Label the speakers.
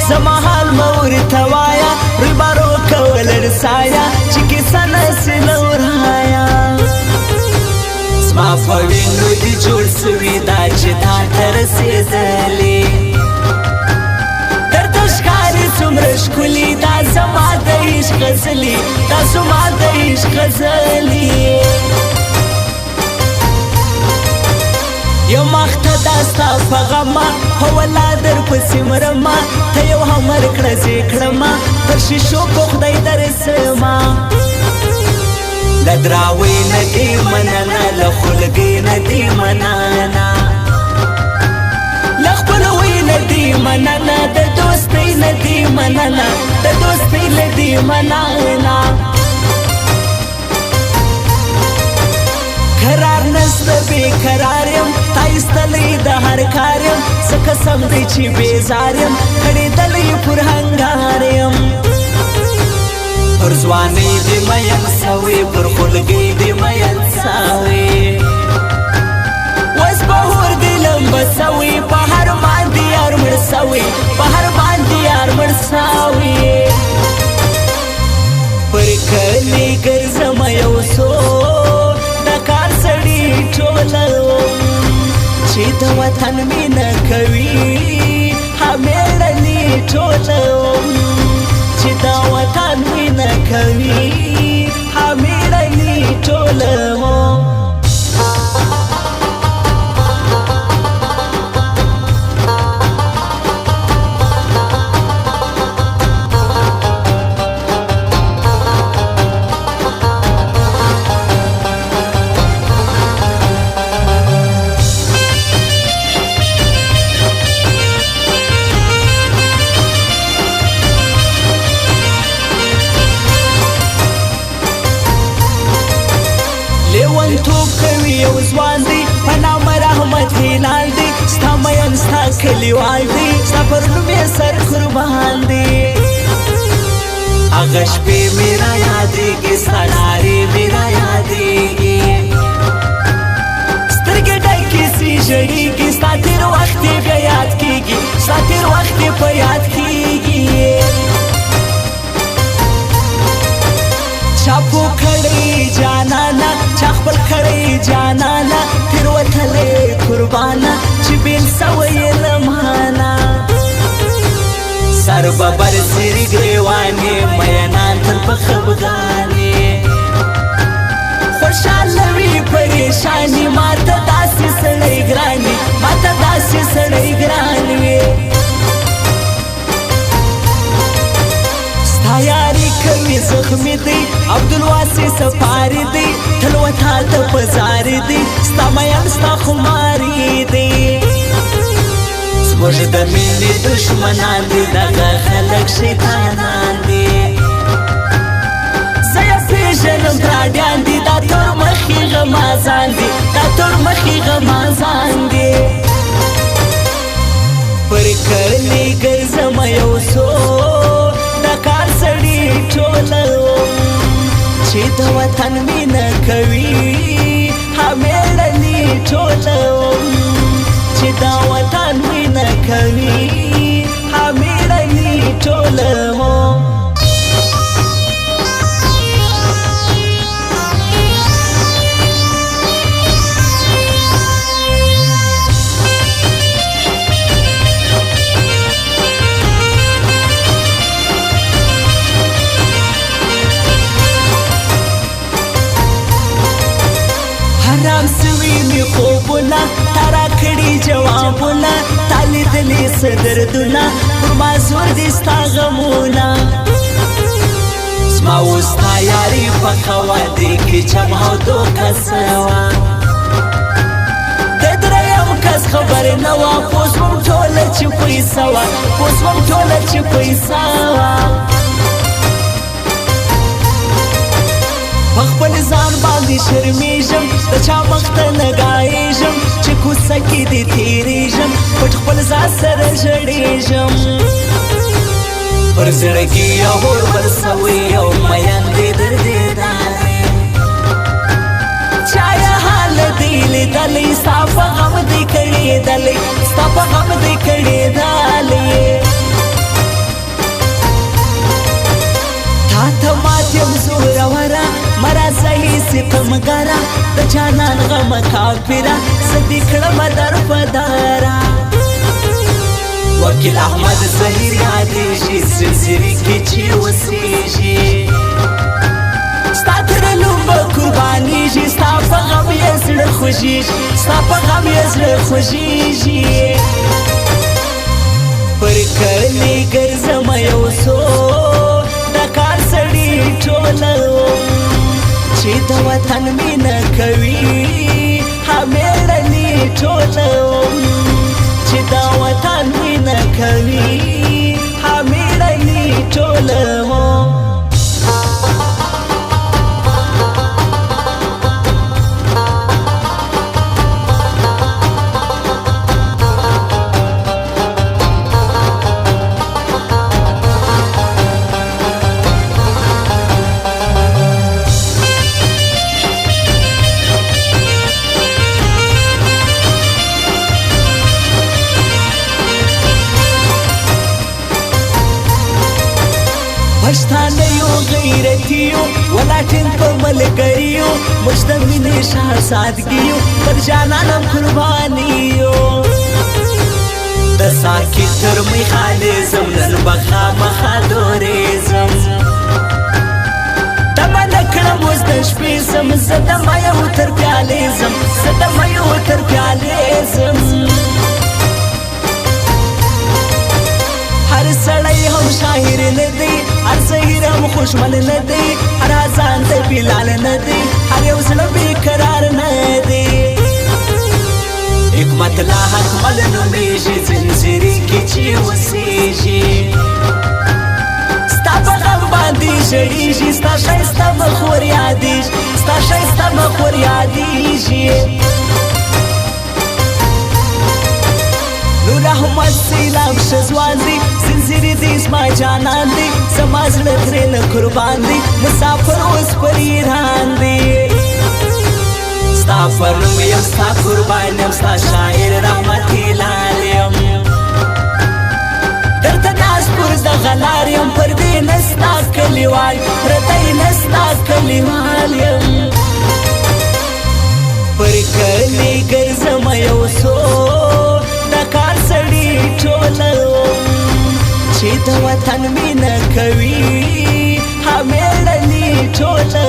Speaker 1: زما حال مورته وایا روبارو کول رسایا چې کیسه نسي لورایا زما په وینو دي جوړ سوي دا چې تا ته رسېدلې درته ښکاري څومره ښکلي دا زما د عشق غزلې دا زما د عشق غزلې یو مخته دا ستا په غمه هولا در پسې مرمه ته یو هم ورکړه زه یې کړمه پر شیشو په خدای درسمه له دراوۍ نه دې مننه له خلګۍ نه دې مننه له خپلوۍ نه دې مننه د دوستۍ نه دې مننه د دوستۍ نه دې مننه قرار نسته بې قرار یم تا ایستلی د هر کار یم څه قسم دی چې بېزار یم کړېدلی پر هنګار یم پر ځوانۍ دې مین سوې پر خلګۍ دې مین سوې اوس به هور دې لمبه سوې په هر باندې یار مړ سوې په هر باندې یار مړ سوې پر کلي ګرځمه یو څو کار سړی ټولوم چې د وطن مینه کوي همېړني ټولوم چې د وطن مینه کوي همېړني ټولوم لیونتوب کوي یو ځوان دی په نامه رحمت هلال دی ستا مین ستا کلیوال دی ستا پر نوم یې سر قربان دی هغه شپې مې را یادېږي ستا نارې مې را یادېږي سترګې ډکې سي ژړېږي ستا تېر وخت یې بیا یاد کېږي ستا تېر وخت یې په یاد کېږي چا پو کړی جانانا چا خپل کړی جانانا تېروتلی قربانه چې بېل سوی له مانا سر به برسېري ګرېوانې مینان تل په خفګانې خوشحاله وي پریشاني ماته داسې سړی ګرانې ماته داسې سړی ګران وي ستا یاري کوي زخمي دی عبدالواسي سفاري دی تل وتا ته په زاري دی ستا مین ستا خماري دی زموږ د مینې دشمنان دي دغه خلک شیطانان دي زه یې پېژنم پراډیان دي دا تور مخې غمازان دي دا تور مخې غمازان دي پر کلي ګرځمه یو څو کار سړی ټولوم چې د وطن مینه کوي همېړني ټولوم چې د وطن مینه کوي همېړني ټولوم حرام سوي مې خوبونه تا راکړي جوابونه تا لیدلي څه دردونه پر ما زور دي ستا غمونه زما اوس ستا یاري پخوه دې کې جمع او دوکه سوه د درېیم کس خبرې نه وه پوه شوم ټوله چې پیسه وه پوه شوم ټوله چې پیسه وه په خپل ځان باندې شرمېږم د چا مخ ته نه ګایېږم چې کوڅه کې دې تېرېږم پټ خپل ځان سره ژړېږم پر زړګي یو اور بل سوی یو مین دې دردېدلی چا یې حال دې لیدلی ستا په غم دې کړېدلی ستا په غم دې کړېدلی یم زورورا مرا صحیح ستمګرا د جانان غم کافرا زدی کړم در پدارا وکیل احمد زهیر یادېږي سلسلې کې چې اوسېږي ستا تر نوم به قربانېږي ستا په غم یې زړه خوږېږي ستا په غم یې زړه خوږېږي پر کلي ګرځم یو څو د کار سړي ټوله چې د وطن مینه کوي همېړني ټوله چې د وطن مینه کوي همېړني ټوله پښتانه یو غیرتي یو ولاټین په ملګري یو موږ د مینې شهزادګي یو پر جانانم قرباني یو د ساکي تر میخانې زم نن به خامخا دورېزم دمه نه کړم اوس د شپې زم زه دمه یو تر پیالې زم زه دمه یو تر پیالې زم هر سړی هم شاعر نه دی هر زهیر هم خوشمن نه دی هر اذان د بلال نه دی هر یو زړه بېقرار نه دی حکمت لا حکمل نومیږي زنځیرې کې چې اوسېږي ستا په غم باندې ژړېږي ستا ښایسته مخ ور یادېږي ستا ښایسته مخ ور یادېږي نور احمد سیلاب شزوان دی زنځیرې دې زما جانان دی زما زړه ترې نه قربان دی مسافر اوس پر ایران دی ستا پر نوم یم ستا قربان یم ستا شاعر رحمت هلال یم درته ناست پر دغه لار یم پردې نه ستا کلیوال پردی نه ستا کلیوال یم پر کلي ګرځم یو څو کار سړي ټوله چې د وطن مینه کوي همېړني ټوله